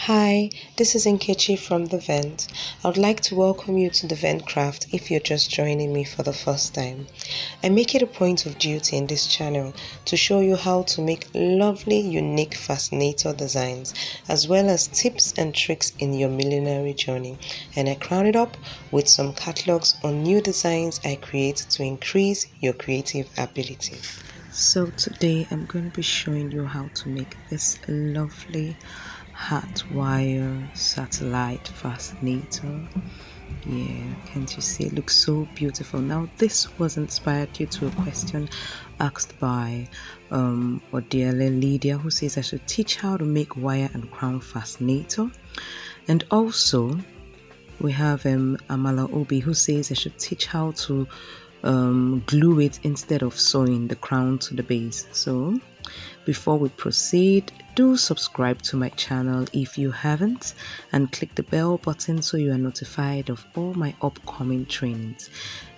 Hi, this is Nkechi from The Vent. I would like to welcome you to The Vent Craft if you're just joining me for the first time. I make it a point of duty in this channel to show you how to make lovely, unique fascinator designs, as well as tips and tricks in your millinery journey. And I crown it up with some catalogs on new designs I create to increase your creative ability. So today I'm going to be showing you how to make this lovely hot wire satellite fascinator. Yeah, can't you see? It looks so beautiful. Now this was inspired due to a question asked by Odiele Lydia, who says I should teach how to make wire and crown fascinator. And also we have Amala Obi, who says I should teach how to glue it instead of sewing the crown to the base. So before we proceed, do subscribe to my channel if you haven't, and click the bell button so you are notified of all my upcoming trainings.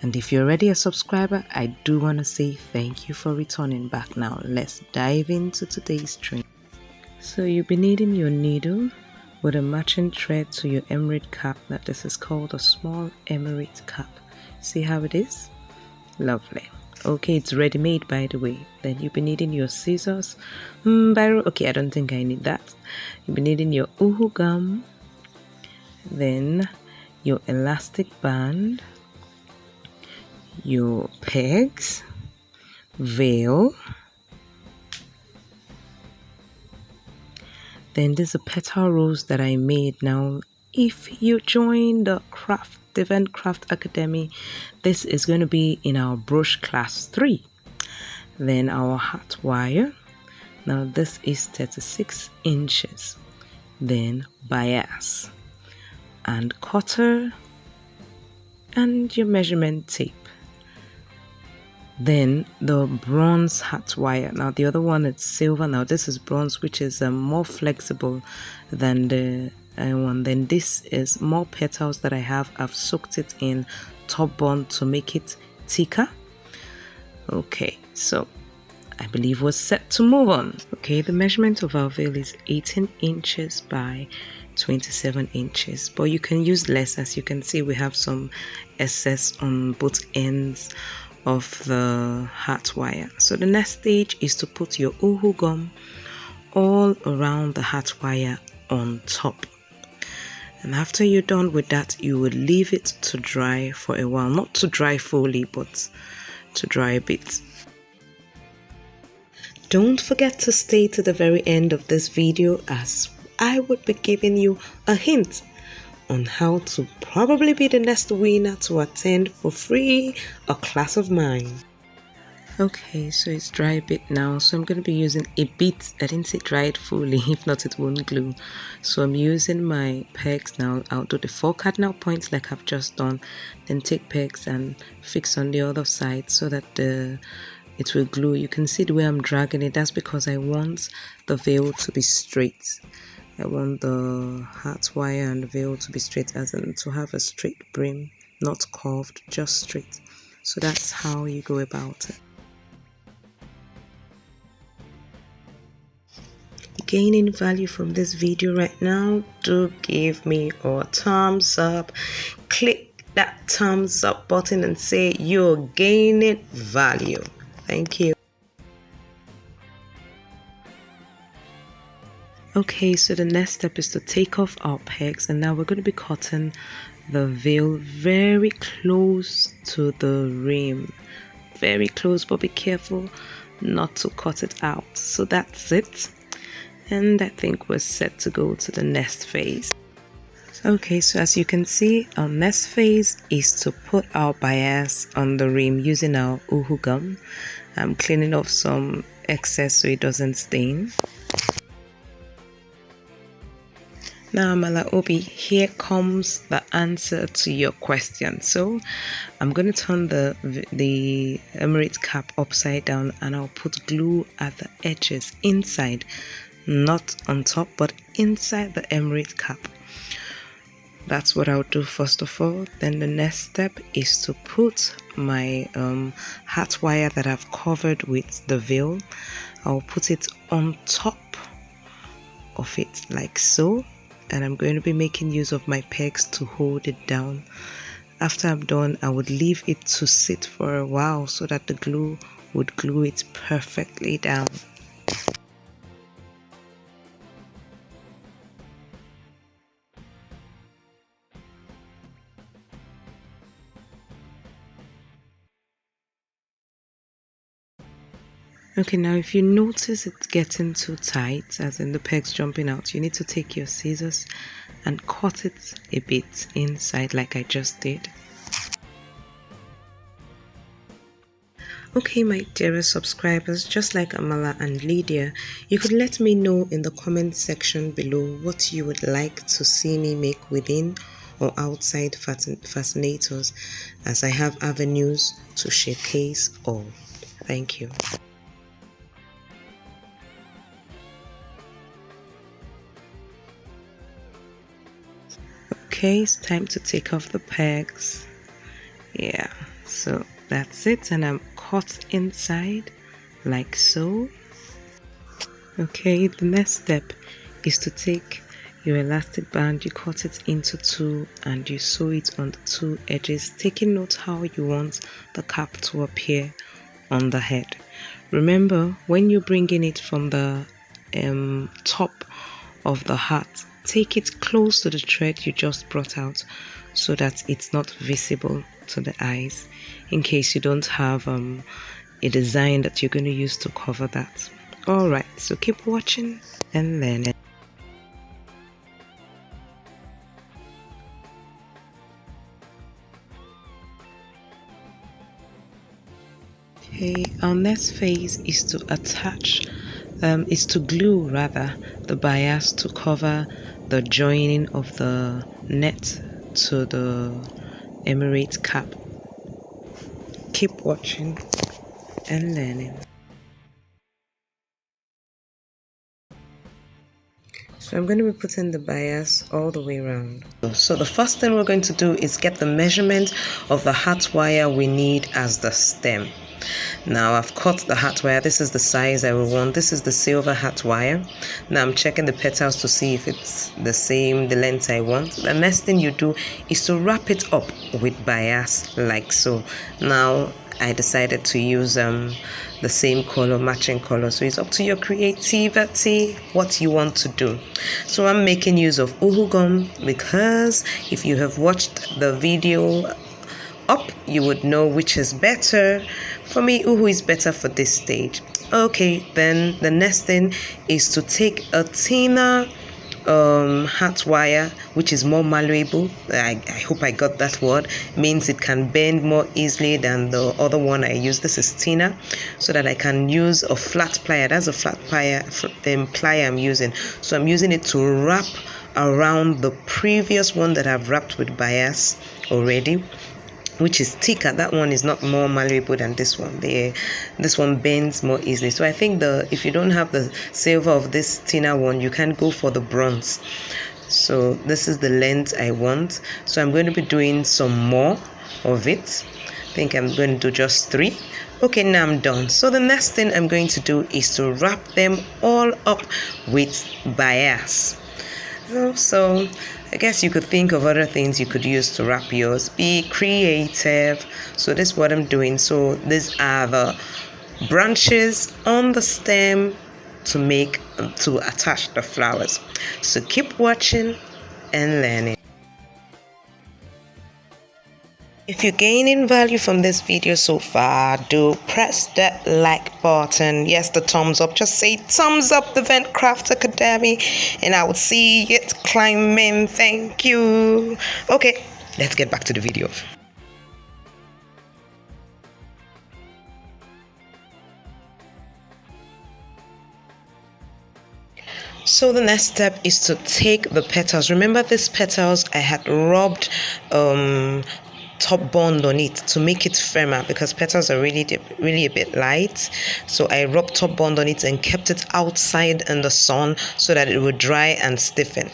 And if you're already a subscriber, I do want to say thank you for returning back. Now let's dive into today's training. So you'll be needing your needle with a matching thread to your emerald cap. That this is called a small emerald cap. See how it is? Lovely. Okay, it's ready made, by the way. Then you'll be needing your scissors, okay, I don't think I need that. You'll be needing your uhu gum, then your elastic band, your pegs, veil, then there's a petal rose that I made. Now if you join the Vent Craft Academy, this is going to be in our brush class 3. Then our hot wire, now this is 36 inches. Then bias and cutter and your measurement tape. Then the bronze hot wire. Now the other one is silver. Now this is bronze, which is more flexible than the one. Then this is more petals that I have. I've soaked it in top bond to make it thicker. Okay, so I believe we're set to move on. Okay, the measurement of our veil is 18 inches by 27 inches, but you can use less. As you can see, we have some excess on both ends of the hot wire. So the next stage is to put your uhu gum all around the hot wire on top. And after you're done with that, you would leave it to dry for a while. Not to dry fully, but to dry a bit. Don't forget to stay to the very end of this video, as I would be giving you a hint on how to probably be the next winner to attend for free a class of mine. Okay, so it's dry a bit now, so I'm going to be using a bit. I didn't say dry it fully, if not it won't glue. So I'm using my pegs now. I'll do the 4 cardinal points like I've just done, then take pegs and fix on the other side so that it will glue. You can see the way I'm dragging it. That's because I want the veil to be straight. I want the hot wire and the veil to be straight, as in to have a straight brim, not curved, just straight. So that's how you go about it. Gaining value from this video right now, do give me a thumbs up. Click that thumbs up button and say you're gaining value. Thank you. Okay, so the next step is to take off our pegs, and now we're going to be cutting the veil very close to the rim. Very close, but be careful not to cut it out. So that's it. And I think we're set to go to the next phase. Okay, so as you can see, our next phase is to put our bias on the rim using our uhu gum. I'm cleaning off some excess so it doesn't stain. Now, Mala Obi, here comes the answer to your question. So I'm going to turn the emerald cap upside down, and I'll put glue at the edges inside, not on top, but inside the emerald cap. That's what I'll do first of all. Then the next step is to put my hot wire that I've covered with the veil. I'll put it on top of it like so, and I'm going to be making use of my pegs to hold it down. After I'm done, I would leave it to sit for a while so that the glue would glue it perfectly down. Okay, now if you notice it's getting too tight, as in the pegs jumping out, you need to take your scissors and cut it a bit inside like I just did. Okay, my dearest subscribers, just like Amala and Lydia, you could let me know in the comment section below what you would like to see me make within or outside fascinators, as I have avenues to showcase all. Thank you. Okay, it's time to take off the pegs. Yeah, so that's it, and I'm cut inside like so. Okay, the next step is to take your elastic band, you cut it into two and you sew it on the two edges, taking note how you want the cap to appear on the head. Remember, when you're bringing it from the top of the hat, take it close to the thread you just brought out so that it's not visible to the eyes, in case you don't have a design that you're going to use to cover that. Alright, so keep watching and learning. Okay, our next phase is to attach is to glue rather the bias to cover the joining of the net to the emirate cap. Keep watching and learning. So I'm going to be putting the bias all the way around. So the first thing we're going to do is get the measurement of the hat wire we need as the stem. Now I've cut the hat wire. This is the size I will want. This is the silver hat wire. Now I'm checking the petals to see if it's the same, the length I want. The next thing you do is to wrap it up with bias like so. Now I decided to use the same color, matching color, so it's up to your creativity what you want to do. So I'm making use of uhu gum because if you have watched the video up, you would know which is better. For me, uhu is better for this stage. Okay, then the next thing is to take a thinner hat wire, which is more malleable. I hope I got that word. Means it can bend more easily than the other one I use. This is thinner, so that I can use a flat plier. That's a flat plier I'm using. So I'm using it to wrap around the previous one that I've wrapped with bias already, which is thicker. That one is not more malleable than this one. This one bends more easily. So I think if you don't have the silver of this thinner one, you can go for the bronze. So this is the length I want. So I'm going to be doing some more of it. I think I'm going to do just 3. Okay, now I'm done. So the next thing I'm going to do is to wrap them all up with bias. So I guess you could think of other things you could use to wrap yours. Be creative. So this is what I'm doing. So these are the branches on the stem to attach the flowers. So keep watching and learning. If you're gaining value from this video so far, do press that like button. Yes, the thumbs up. Just say thumbs up, the Ventcraft Academy, and I will see it climbing. Thank you. Okay, let's get back to the video. So the next step is to take the petals. Remember these petals I had rubbed top bond on it to make it firmer, because petals are really a bit light. So I rubbed top bond on it and kept it outside in the sun so that it would dry and stiffen.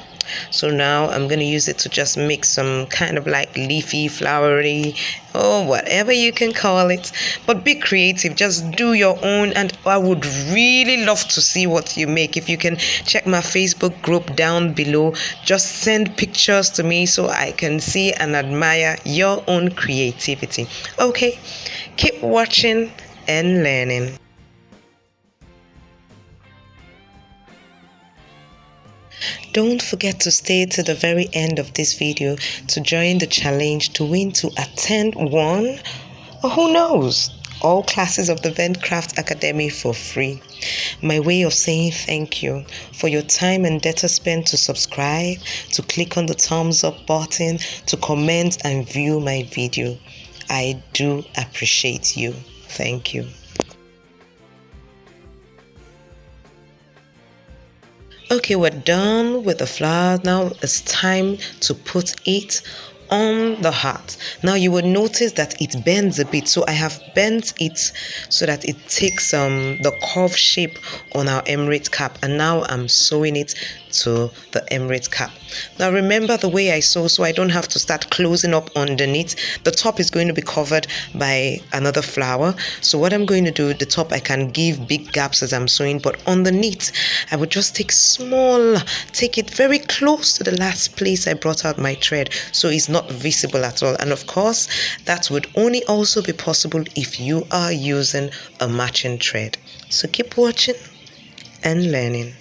So now I'm going to use it to just make some kind of like leafy, flowery, or whatever you can call it. But be creative, just do your own, and I would really love to see what you make. If you can check my Facebook group down below, just send pictures to me so I can see and admire your own creativity. Okay, keep watching and learning. Don't forget to stay to the very end of this video to join the challenge to win to attend one, or who knows, all classes of the Ventcraft Academy for free. My way of saying thank you for your time and data spent to subscribe, to click on the thumbs up button, to comment and view my video. I do appreciate you. Thank you. Okay, we're done with the flower. Now it's time to put it on the heart. Now you will notice that it bends a bit, so I have bent it so that it takes the curve shape on our emerald cap, and now I'm sewing it to the emerald cap. Now remember the way I sew, so I don't have to start closing up underneath. The top is going to be covered by another flower, so what I'm going to do, the top I can give big gaps as I'm sewing, but underneath I would just take it very close to the last place I brought out my thread, so it's not visible at all. And of course that would only also be possible if you are using a matching thread. So keep watching and learning.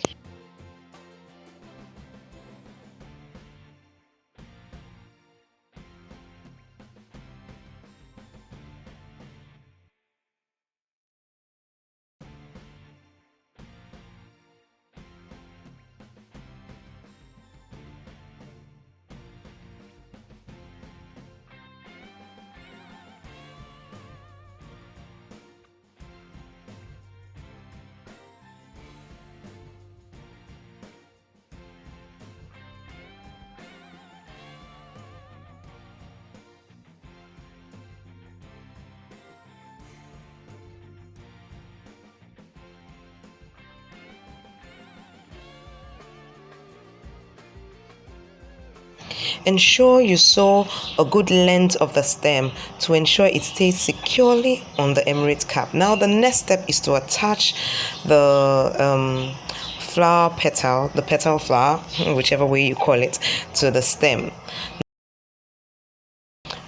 Ensure you sew a good length of the stem to ensure it stays securely on the emerald cap. Now the next step is to attach the flower petal, the petal flower, whichever way you call it, to the stem.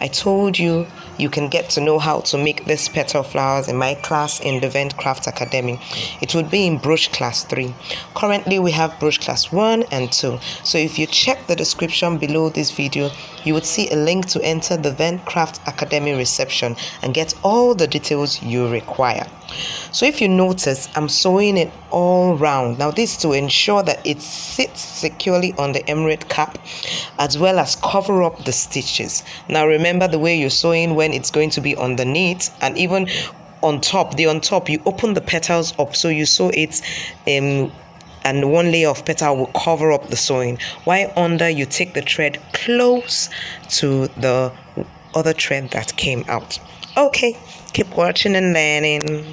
I told you you can get to know how to make these petal flowers in my class in the Ventcraft Academy. It would be in Brooch Class 3. Currently we have Brooch Class 1 and 2. So if you check the description below this video, you would see a link to enter the Ventcraft Academy reception and get all the details you require. So if you notice, I'm sewing it all round. Now this is to ensure that it sits securely on the emerald cap as well as cover up the stitches. Now remember the way you're sewing when it's going to be underneath, and even on top, you open the petals up so you sew it and one layer of petal will cover up the sewing, while under you take the thread close to the other thread that came out. Okay, keep watching and learning.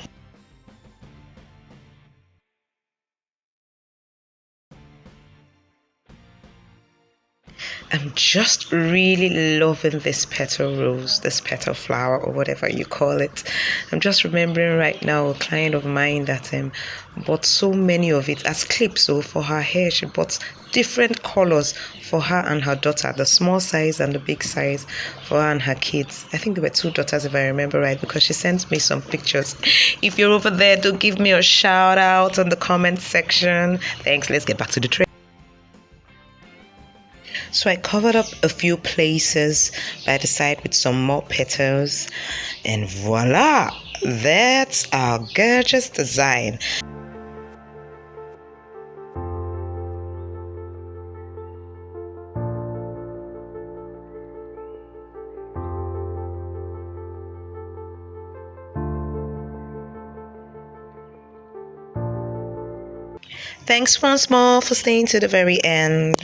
I'm just really loving this petal rose, this petal flower, or whatever you call it. I'm just remembering right now a client of mine that bought so many of it as clips. So for her hair, she bought different colors for her and her daughter, the small size and the big size for her and her kids. I think there were 2 daughters if I remember right, because she sent me some pictures. If you're over there, do give me a shout out on the comment section. Thanks. Let's get back to the trade. So I covered up a few places by the side with some more petals, and voila, that's our gorgeous design. Thanks once more for staying to the very end.